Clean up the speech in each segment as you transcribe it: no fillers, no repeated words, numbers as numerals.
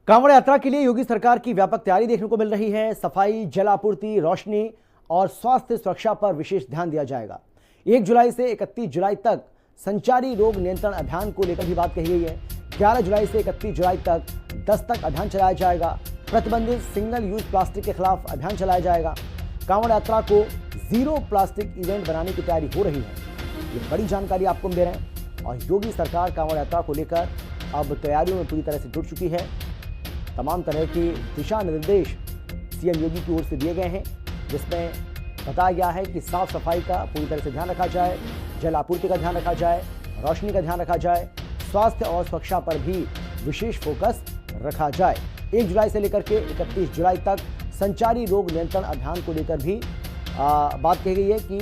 कांवड़ यात्रा के लिए योगी सरकार की व्यापक तैयारी देखने को मिल रही है। सफाई, जल आपूर्ति, रोशनी और स्वास्थ्य सुरक्षा पर विशेष ध्यान दिया जाएगा। 1 जुलाई से 31 जुलाई तक संचारी रोग नियंत्रण अभियान को लेकर भी बात कही गई है। 11 जुलाई से 31 जुलाई तक दस्तक अभियान चलाया जाएगा। प्रतिबंधित सिंगल यूज प्लास्टिक के खिलाफ अभियान चलाया जाएगा। कांवड़ यात्रा को जीरो प्लास्टिक इवेंट बनाने की तैयारी हो रही है। ये बड़ी जानकारी आपको दे रहे हैं। और योगी सरकार कांवड़ यात्रा को लेकर अब तैयारियों में पूरी तरह से जुट चुकी है। तमाम तरह के दिशा निर्देश सीएम योगी की ओर से दिए गए हैं, जिसमें बताया गया है कि साफ सफाई का पूरी तरह से ध्यान रखा जाए, जल आपूर्ति का ध्यान रखा जाए, रोशनी का ध्यान रखा जाए, स्वास्थ्य और सुरक्षा पर भी विशेष फोकस रखा जाए। 1 जुलाई से लेकर के 31 जुलाई तक संचारी रोग नियंत्रण अभियान को लेकर भी बात कही गई है कि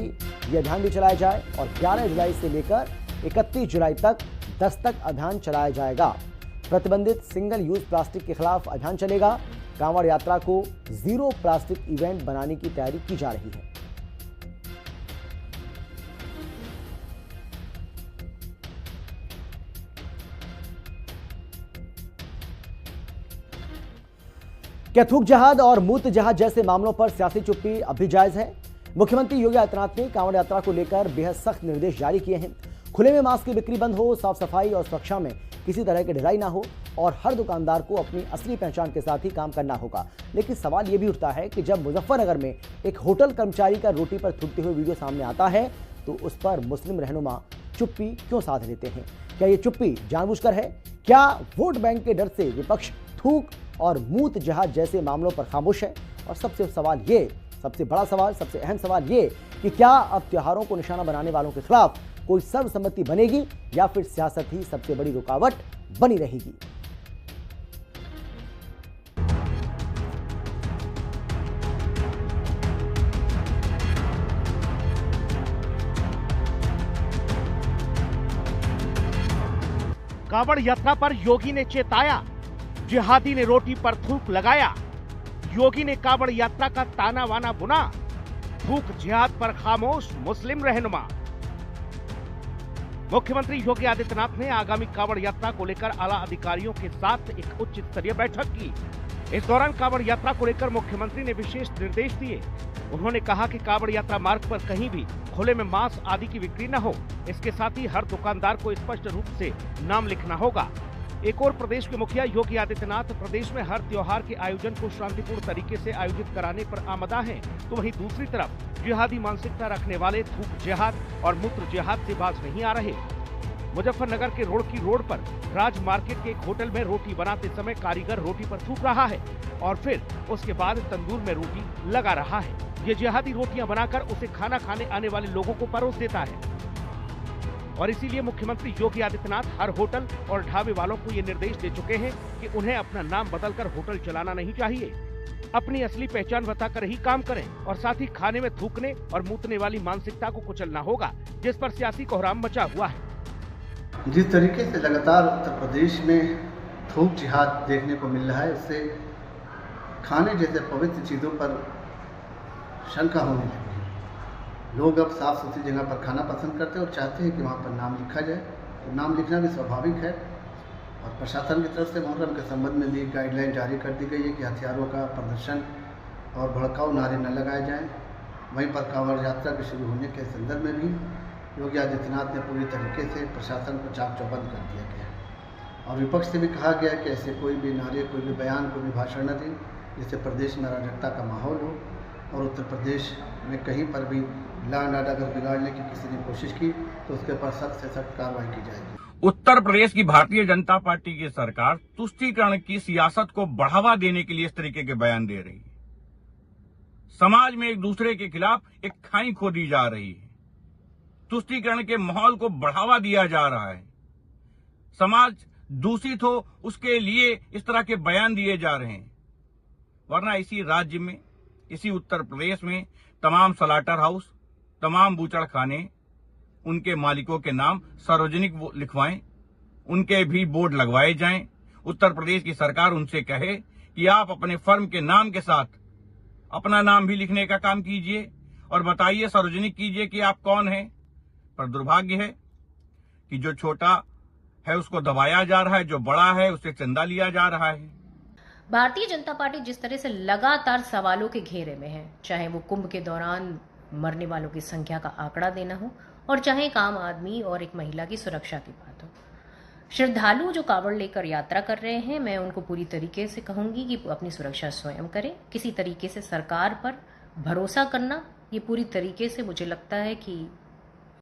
यह अभियान भी चलाया जाए। और 11 जुलाई से लेकर 31 जुलाई तक दस्तक अभियान चलाया जाएगा। प्रतिबंधित सिंगल यूज प्लास्टिक के खिलाफ अभियान चलेगा। कांवड़ यात्रा को जीरो प्लास्टिक इवेंट बनाने की तैयारी की जा रही है। क्या थूक जहाद और मूत्र जहाद जैसे मामलों पर सियासी चुप्पी अब भी जायज है? मुख्यमंत्री योगी आदित्यनाथ ने कांवड़ यात्रा को लेकर बेहद सख्त निर्देश जारी किए हैं। खुले में मास्क की बिक्री बंद हो, साफ सफाई और सुरक्षा में किसी तरह की ढिलाई ना हो और हर दुकानदार को अपनी असली पहचान के साथ ही काम करना होगा। लेकिन सवाल यह भी उठता है कि जब मुजफ्फरनगर में एक होटल कर्मचारी का रोटी पर थूकते हुए वीडियो सामने आता है तो उस पर मुस्लिम रहनुमा चुप्पी क्यों साध लेते हैं? क्या ये चुप्पी जानबूझकर है? क्या वोट बैंक के डर से विपक्ष थूक और मूत जहाज जैसे मामलों पर खामोश है? और सबसे बड़ा सवाल, सबसे अहम सवाल ये कि क्या अब त्योहारों को निशाना बनाने वालों के खिलाफ कोई सर्वसम्मति बनेगी या फिर सियासत ही सबसे बड़ी रुकावट बनी रहेगी? कांवड़ यात्रा पर योगी ने चेताया, जिहादी ने रोटी पर थूक लगाया। योगी ने कांवड़ यात्रा का ताना वाना बुना, थूक जिहाद पर खामोश मुस्लिम रहनुमा। मुख्यमंत्री योगी आदित्यनाथ ने आगामी कांवड़ यात्रा को लेकर आला अधिकारियों के साथ एक उच्च स्तरीय बैठक की। इस दौरान कांवड़ यात्रा को लेकर मुख्यमंत्री ने विशेष निर्देश दिए। उन्होंने कहा कि कांवड़ यात्रा मार्ग पर कहीं भी खुले में मांस आदि की बिक्री न हो। इसके साथ ही हर दुकानदार को स्पष्ट रूप से नाम लिखना होगा। एक और प्रदेश के मुखिया योगी आदित्यनाथ प्रदेश में हर त्योहार के आयोजन को शांतिपूर्ण तरीके से आयोजित कराने पर आमदा हैं, तो वहीं दूसरी तरफ जिहादी मानसिकता रखने वाले थूक जिहाद और मूत्र जिहाद से बाज नहीं आ रहे। मुजफ्फरनगर के रोड पर राज मार्केट के एक होटल में रोटी बनाते समय कारीगर रोटी पर थूक रहा है और फिर उसके बाद तंदूर में रोटी लगा रहा है। ये जिहादी रोटियां बनाकर उसे खाना खाने आने वाले लोगों को परोस देता है। और इसीलिए मुख्यमंत्री योगी आदित्यनाथ हर होटल और ढाबे वालों को ये निर्देश दे चुके हैं कि उन्हें अपना नाम बदलकर होटल चलाना नहीं चाहिए। अपनी असली पहचान बताकर ही काम करें और साथ ही खाने में थूकने और मूतने वाली मानसिकता को कुचलना होगा, जिस पर सियासी कोहराम मचा हुआ है। जिस तरीके से लगातार उत्तर प्रदेश में थूक जिहाद देखने को मिल रहा है, उससे खाने जैसे पवित्र चीज़ों पर शंका होने लगी है। लोग अब साफ सुथरी जगह पर खाना पसंद करते हैं और चाहते हैं कि वहाँ पर नाम लिखा जाए। तो नाम लिखना भी स्वाभाविक है और प्रशासन की तरफ से मुहर्रम के संबंध में भी गाइडलाइन जारी कर दी गई है कि हथियारों का प्रदर्शन और भड़काऊ नारे न लगाए जाएँ। वहीं पर कांवड़ यात्रा के शुरू होने के संदर्भ में भी योगी आदित्यनाथ ने पूरी तरीके से प्रशासन को चाक चौबंद कर दिया गया और विपक्ष से भी कहा गया कि ऐसे कोई भी नारे, कोई भी बयान, कोई भी भाषण न दें जिससे प्रदेश में अराजकता का माहौल हो और उत्तर प्रदेश में कहीं पर भी लॉ एंड ऑर्डर अगर बिगाड़ने की किसी ने कोशिश की तो उसके ऊपर सख्त से सख्त कार्रवाई की जाएगी। उत्तर प्रदेश की भारतीय जनता पार्टी की सरकार तुष्टीकरण की सियासत को बढ़ावा देने के लिए इस तरीके के बयान दे रही है। समाज में एक दूसरे के खिलाफ एक खाई खोदी जा रही है। तुष्टीकरण के माहौल को बढ़ावा दिया जा रहा है। समाज दूषित हो उसके लिए इस तरह के बयान दिए जा रहे हैं। वरना इसी राज्य में, इसी उत्तर प्रदेश में तमाम स्लॉटर हाउस, तमाम बूचड़ खाने, उनके मालिकों के नाम सार्वजनिक लिखवाएं, उनके भी बोर्ड लगवाए जाएं। उत्तर प्रदेश की सरकार उनसे कहे कि आप अपने फर्म के नाम के साथ अपना नाम भी लिखने का काम कीजिए और बताइए, सार्वजनिक कीजिए कि आप कौन हैं। पर दुर्भाग्य है कि जो छोटा है उसको दबाया जा रहा है, जो बड़ा है उससे चंदा लिया जा रहा है। भारतीय जनता पार्टी जिस तरह से लगातार सवालों के घेरे में है, चाहे वो कुंभ के दौरान मरने वालों की संख्या का आंकड़ा देना हो और चाहे एक आम आदमी और एक महिला की सुरक्षा की बात हो। श्रद्धालु जो कावड़ लेकर यात्रा कर रहे हैं, मैं उनको पूरी तरीके से कहूंगी कि अपनी सुरक्षा स्वयं करें। किसी तरीके से सरकार पर भरोसा करना, ये पूरी तरीके से मुझे लगता है कि